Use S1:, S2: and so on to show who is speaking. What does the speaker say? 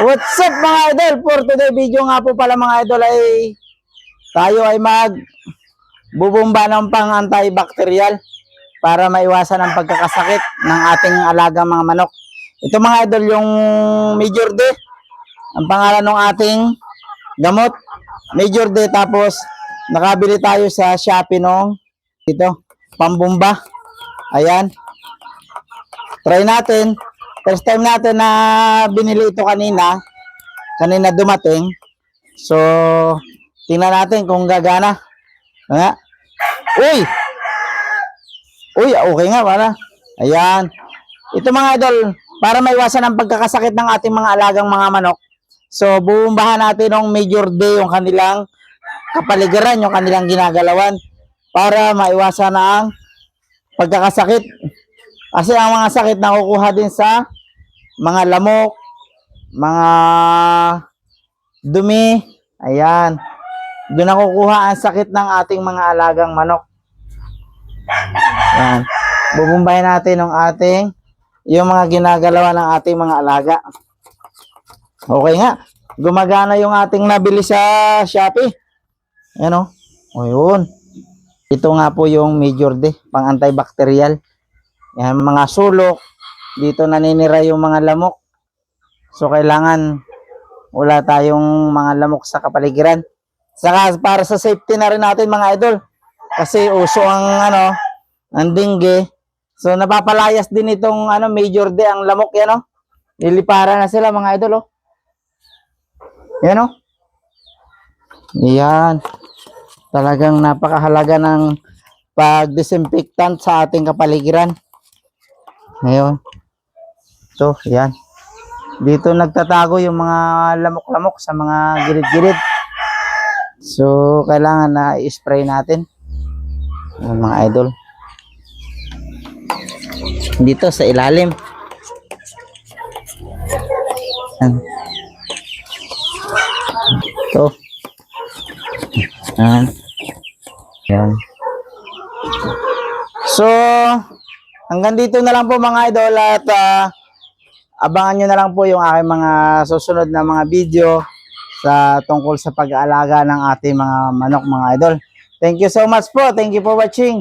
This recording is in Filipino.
S1: What's up mga idol? For today video nga po pala mga idol ay tayo ay magbubumba ng pang antibacterial para maiwasan ang pagkakasakit ng ating alagang mga manok. Ito mga idol yung Major D. Ang pangalan ng ating gamot, Major D. Tapos nakabili tayo sa Shopee nung ito, pambumba. Ayan. Try natin. First time natin na binili ito kanina dumating. So, tingnan natin kung gagana. Nga. Uy! Uy, okay nga para. Ayan. Ito mga idol, para maiwasan ang pagkakasakit ng ating mga alagang mga manok. So, bubumbahan natin ng Major D yung kanilang kapaligiran, yung kanilang ginagalawan para maiwasan na ang pagkakasakit. Kasi ang mga sakit nakukuha din sa mga lamok, mga dumi. Ayan. Doon nakukuha ang sakit ng ating mga alagang manok. Ayan. Bubumbahin natin yung mga ginagalawa ng ating mga alaga. Okay nga. Gumagana yung ating nabili sa Shopee. Ayan o. O yun. Ito nga po yung Major D, pang antibacterial. Yan, mga sulok, dito naninira yung mga lamok. So, kailangan wala tayong mga lamok sa kapaligiran. Saka, para sa safety na rin natin mga idol. Kasi uso ang dengue. So, napapalayas din itong Major D, ang lamok yan Liliparan na sila mga idol Yan Yan. Talagang napakahalaga ng pag-disinfectant sa ating kapaligiran. Ngayon. So, yan. Dito nagtatago yung mga lamok-lamok sa mga gilid-gilid. So, kailangan na i-spray natin. Mga idol. Dito sa ilalim. Yan. Ito. Yan. Yan. So, hanggang dito na lang po mga idol at abangan nyo na lang po yung aking mga susunod na mga video sa tungkol sa pag-aalaga ng ating mga manok mga idol. Thank you so much po. Thank you for watching.